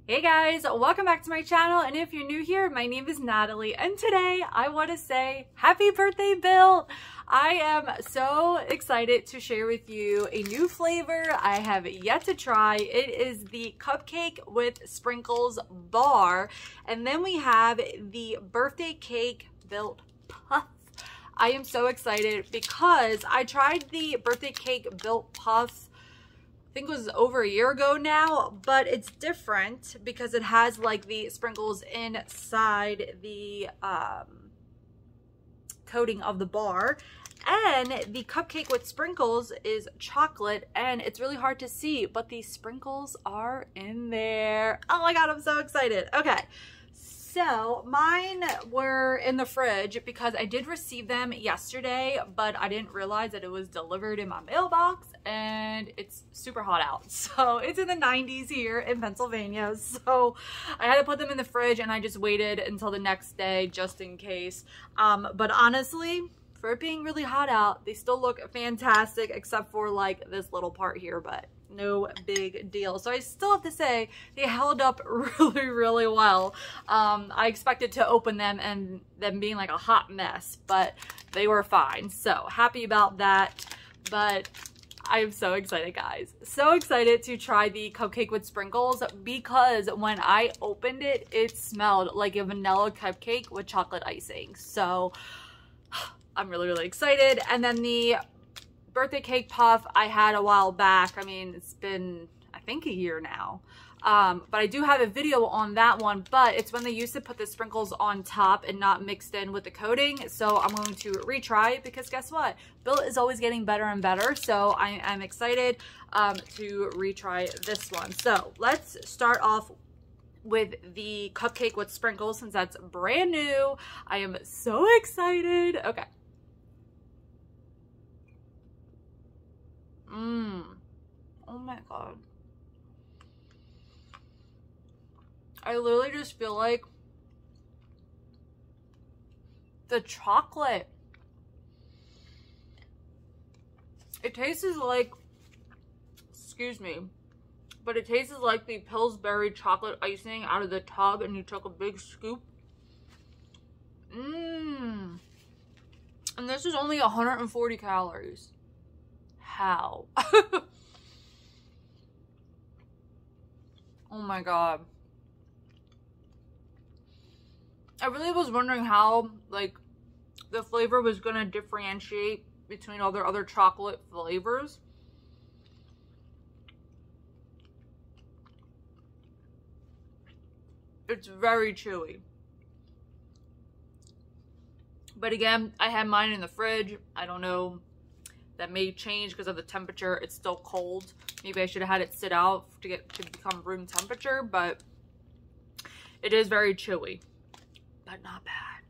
Hey guys, welcome back to my channel, and if you're new here, my name is Natalie, and today I want to say happy birthday, Bill! I am so excited to share with you a new flavor I have yet to try. It is the Cupcake with Sprinkles bar, and then we have the birthday cake built puff. I am so excited because I tried the birthday cake built puff, I think it was over a year ago now, but it's different because it has like the sprinkles inside the coating of the bar. And the Cupcake with Sprinkles is chocolate, and it's really hard to see, but the sprinkles are in there. Oh my God, I'm so excited. Okay. So mine were in the fridge because I did receive them yesterday, but I didn't realize that it was delivered in my mailbox, and it's super hot out. So it's in the 90s here in Pennsylvania. So I had to put them in the fridge, and I just waited until the next day just in case. But honestly, for it being really hot out, they still look fantastic except for like this little part here, but no big deal. So I still have to say they held up really well. I expected to open them and them being like a hot mess, but they were fine. So happy about that. But I am so excited, guys. So excited to try the Cupcake with Sprinkles because when I opened it, it smelled like a vanilla cupcake with chocolate icing. So I'm really excited. And then the birthday cake puff I had a while back. I mean, it's been, I think, a year now. But I do have a video on that one, but it's when they used to put the sprinkles on top and not mixed in with the coating. So I'm going to retry it because guess what? Bill is always getting better and better. So I'm excited to retry this one. So let's start off with the Cupcake with Sprinkles since that's brand new. I am so excited. Okay. Oh my God. I literally just feel like the chocolate, it tastes like, excuse me, but it tastes like the Pillsbury chocolate icing out of the tub and you took a big scoop. And this is only 140 calories. How? Oh my God. I really was wondering how, like, the flavor was gonna differentiate between all their other chocolate flavors. It's very chewy. But again, I had mine in the fridge. I don't know. That may change because of the temperature. It's still cold. Maybe I should have had it sit out to become room temperature, but it is very chewy, but not bad.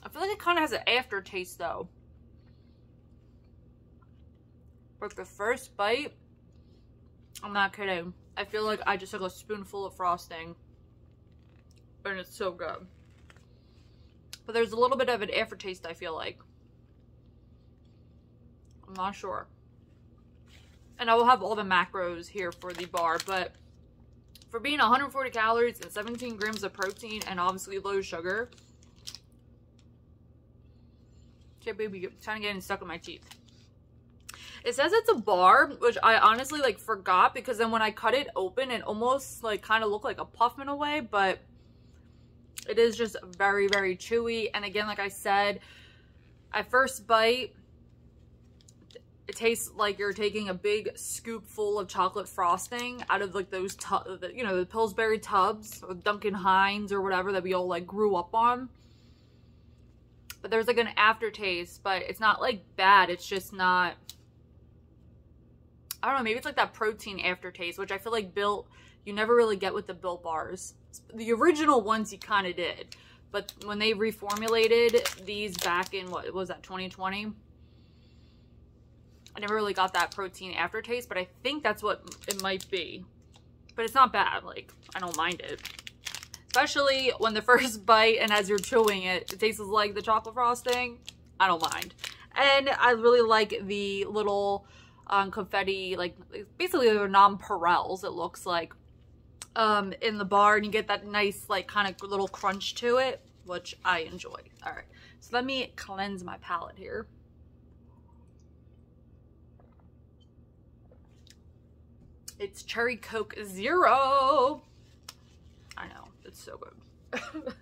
I feel like it kind of has an aftertaste though. But the first bite, I'm not kidding. I feel like I just took a spoonful of frosting and it's so good. But there's a little bit of an aftertaste, I feel like. I'm not sure. And I will have all the macros here for the bar, but for being 140 calories and 17 grams of protein and obviously low sugar. Okay, baby, it's kind of getting stuck in my teeth. It says it's a bar, which I honestly like forgot because then when I cut it open, it almost like kind of looked like a puff in a way, but it is just very chewy. And again, like I said, at first bite, it tastes like you're taking a big scoop full of chocolate frosting out of like those, you know, the Pillsbury tubs or Duncan Hines or whatever that we all like grew up on. But there's like an aftertaste, but it's not like bad. It's just not, I don't know, maybe it's like that protein aftertaste, which I feel like Built, you never really get with the Built bars. The original ones you kind of did, but when they reformulated these back in, what was that, 2020? I never really got that protein aftertaste, but I think that's what it might be. But it's not bad. Like, I don't mind it. Especially when the first bite and as you're chewing it, it tastes like the chocolate frosting. I don't mind. And I really like the little confetti, like basically they're nonpareils, it looks like, in the bar, and you get that nice like kind of little crunch to it, which I enjoy. All right, so let me cleanse my palate here. It's Cherry Coke Zero. I know, it's so good.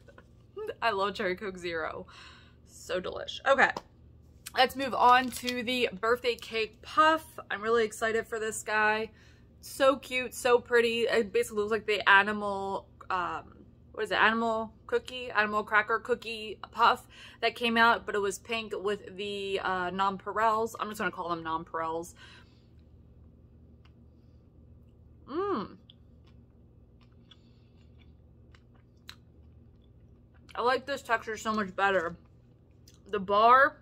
I love Cherry Coke Zero. So delish. Okay, let's move on to the birthday cake puff. I'm really excited for this guy. So cute, so pretty. It basically looks like the animal, what is it? Animal cracker cookie puff that came out, but it was pink with the nonpareils. I'm just gonna call them nonpareils. I like this texture so much better. The bar,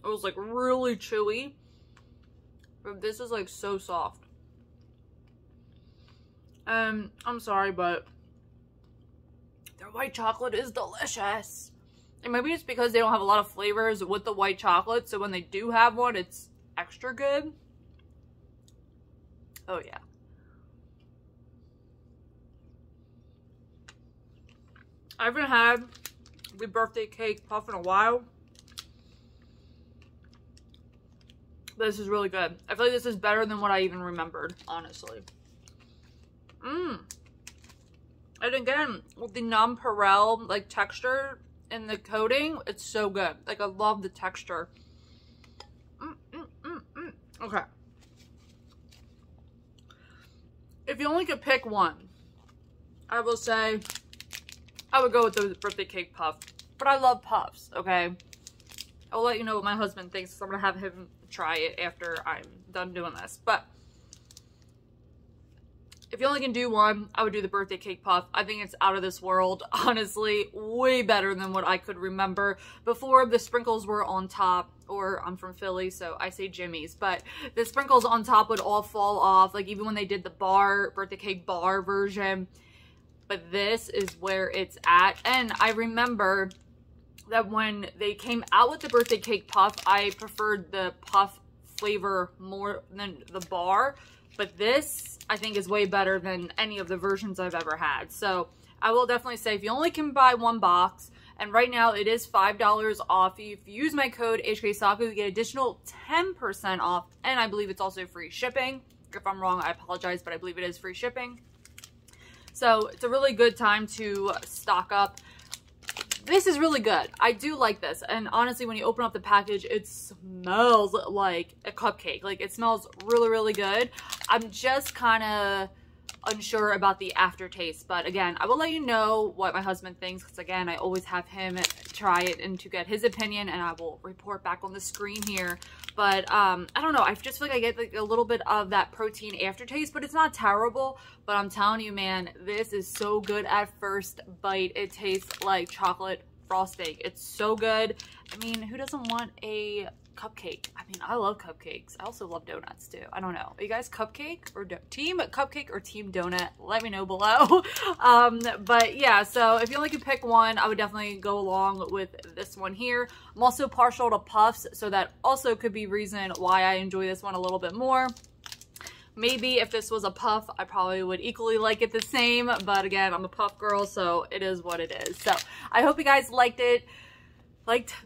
it was like really chewy, but this is like so soft. I'm sorry, but their white chocolate is delicious. And maybe it's because they don't have a lot of flavors with the white chocolate, so when they do have one, it's extra good. Oh yeah. I haven't had the birthday cake puff in a while. This is really good. I feel like this is better than what I even remembered, honestly. And again, with the nonpareil like texture in the coating, it's so good. Like, I love the texture. Okay. If you only could pick one, I will say I would go with the birthday cake puff. But I love puffs, okay? I'll let you know what my husband thinks, so I'm gonna have him try it after I'm done doing this. But if you only can do one, I would do the birthday cake puff. I think it's out of this world, honestly. Way better than what I could remember. Before, the sprinkles were on top, or I'm from Philly, so I say Jimmy's, but the sprinkles on top would all fall off, like even when they did the bar, birthday cake bar version. But this is where it's at. And I remember that when they came out with the birthday cake puff, I preferred the puff flavor more than the bar. But this, I think, is way better than any of the versions I've ever had. So I will definitely say, if you only can buy one box, and right now it is $5 off. If you use my code HKSOCKO, you get additional 10% off. And I believe it's also free shipping. If I'm wrong, I apologize, but I believe it is free shipping. So it's a really good time to stock up. This is really good. I do like this. And honestly, when you open up the package, it smells like a cupcake. Like, it smells really, really good. I'm just kind of unsure about the aftertaste. But again, I will let you know what my husband thinks. Because again, I always have him try it and to get his opinion. And I will report back on the screen here. But I don't know. I just feel like I get like a little bit of that protein aftertaste. But it's not terrible. But I'm telling you, man, this is so good at first bite. It tastes like chocolate frosting. It's so good. I mean, who doesn't want a cupcake? I mean, I love cupcakes. I also love donuts too. I don't know. Are you guys cupcake or team cupcake or team donut? Let me know below. But yeah, so if you only could pick one, I would definitely go along with this one here. I'm also partial to puffs, so that also could be reason why I enjoy this one a little bit more. Maybe if this was a puff, I probably would equally like it the same. But again, I'm a puff girl, so it is what it is. So I hope you guys liked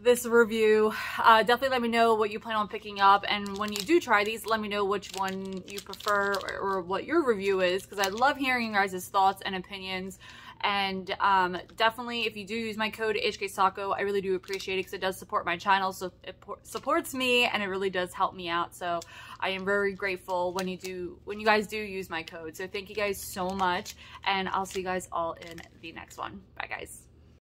this review. Definitely let me know what you plan on picking up. And when you do try these, let me know which one you prefer or what your review is. Because I love hearing your guys' thoughts and opinions. And definitely, if you do use my code HKSOCKO, I really do appreciate it because it does support my channel. So it supports me and it really does help me out. So I am very grateful when you guys do use my code. So thank you guys so much. And I'll see you guys all in the next one. Bye, guys.